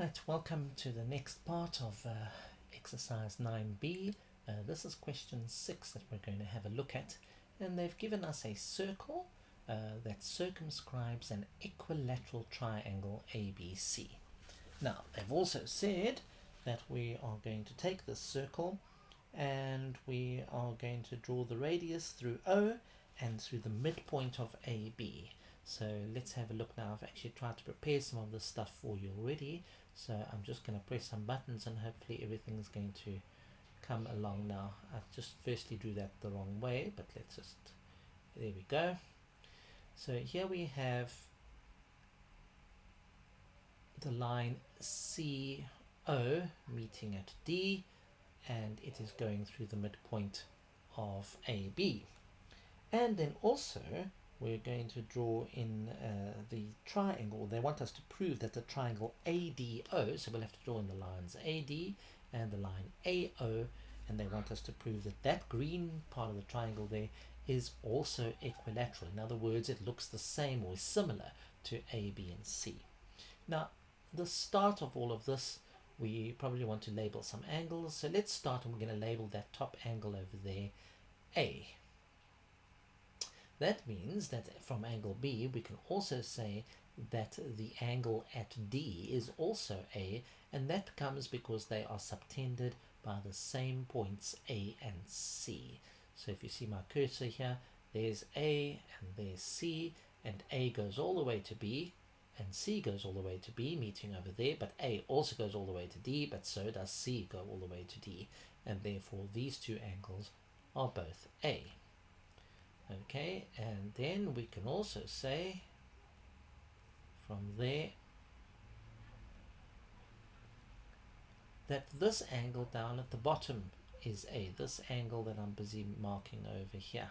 Right, welcome to the next part of exercise 9b. This is question 6 that we're going to have a look at, and they've given us a circle that circumscribes an equilateral triangle ABC. Now, they've also said that we are going to take this circle and we are going to draw the radius through O and through the midpoint of AB. So let's have a look now. I've actually tried to prepare some of this stuff for you already. So I'm just going to press some buttons and hopefully everything's going to come along now. I just firstly drew that the wrong way, but let's just, there we go. So here we have the line CO meeting at D, and it is going through the midpoint of AB. And then also we're going to draw in the triangle. They want us to prove that the triangle ADO, so we'll have to draw in the lines AD and the line AO, and they want us to prove that that green part of the triangle there is also equilateral. In other words, it looks the same or is similar to A, B, and C. Now, the start of all of this, we probably want to label some angles. So let's start, and we're going to label that top angle over there A. That means that from angle B, we can also say that the angle at D is also A, and that comes because they are subtended by the same points A and C. So if you see my cursor here, there's A and there's C, and A goes all the way to B, and C goes all the way to B, meeting over there, but A also goes all the way to D, but so does C go all the way to D, and therefore these two angles are both A. Okay, and then we can also say from there that this angle down at the bottom is A, this angle that I'm busy marking over here.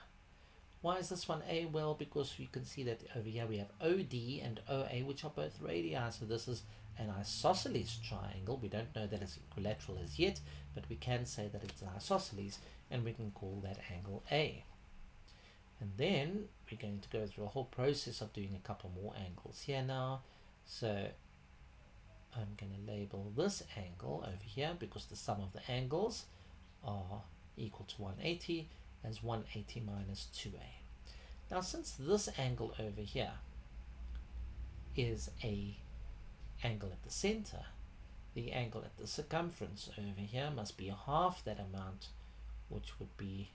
Why is this one A? Well, because you can see that over here we have OD and OA, which are both radii, so this is an isosceles triangle. We don't know that it's equilateral as yet, but we can say that it's an isosceles, and we can call that angle A. And then we're going to go through a whole process of doing a couple more angles here now. So I'm going to label this angle over here because the sum of the angles are equal to 180 as 180 minus 2a. Now, since this angle over here is a angle at the center, the angle at the circumference over here must be half that amount, which would be,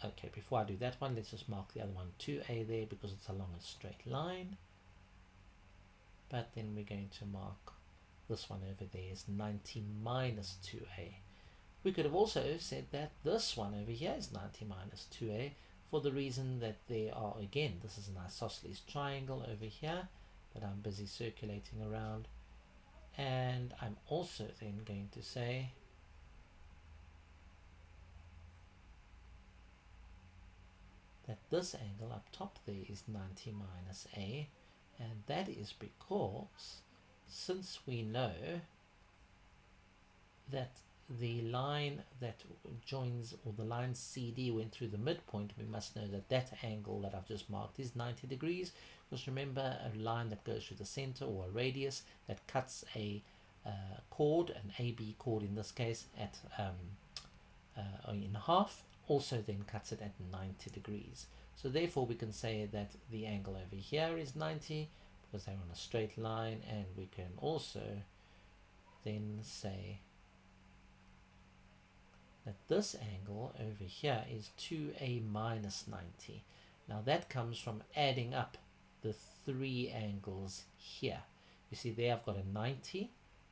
okay, before I do that one, let's just mark the other one 2a there because it's along a straight line. But then we're going to mark this one over there is 90 minus 2a. We could have also said that this one over here is 90 minus 2a for the reason that there are, again, this is an isosceles triangle over here that I'm busy circulating around. And I'm also then going to say that this angle up top there is 90 minus a, and that is because since we know that the line that joins, or the line CD went through the midpoint, we must know that that angle that I've just marked is 90 degrees, because remember, a line that goes through the center, or a radius that cuts a chord, an AB chord in this case, at in half, also then cuts it at 90 degrees. So therefore we can say that the angle over here is 90 because they're on a straight line, and we can also then say that this angle over here is 2a minus 90. Now that comes from adding up the three angles here. You see there I've got a 90,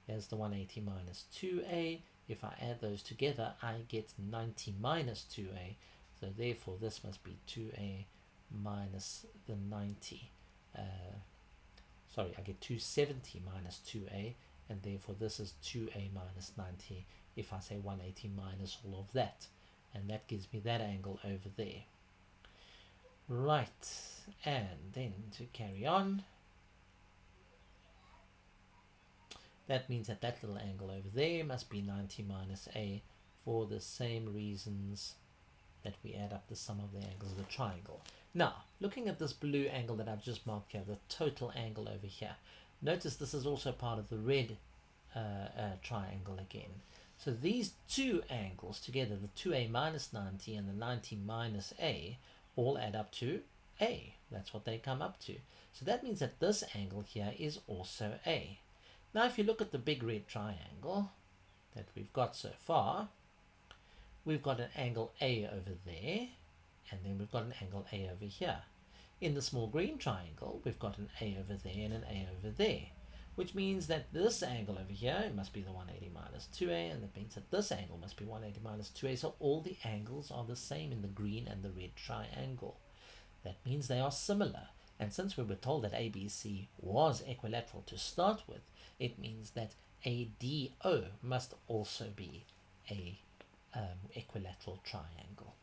there's the 180 minus 2a. If I add those together, I get 90 minus 2a. So therefore this must be 2a minus the 90. Sorry, I get 270 minus 2a, and therefore this is 2a minus 90 if I say 180 minus all of that. And that gives me that angle over there. Right, and then to carry on, that means that that little angle over there must be 90 minus a for the same reasons that we add up the sum of the angles of the triangle. Now, looking at this blue angle that I've just marked here, the total angle over here, Notice this is also part of the red triangle again. So these two angles together, the 2a minus 90 and the 90 minus a, all add up to a. That's what they come up to. So that means that this angle here is also a. Now if you look at the big red triangle that we've got so far, we've got an angle A over there, and then we've got an angle A over here. In the small green triangle, we've got an A over there and an A over there, which means that this angle over here must be the 180 minus 2a, and that means that this angle must be 180 minus 2a, so all the angles are the same in the green and the red triangle. That means they are similar, and since we were told that ABC was equilateral to start with, it means that ADO must also be a equilateral triangle.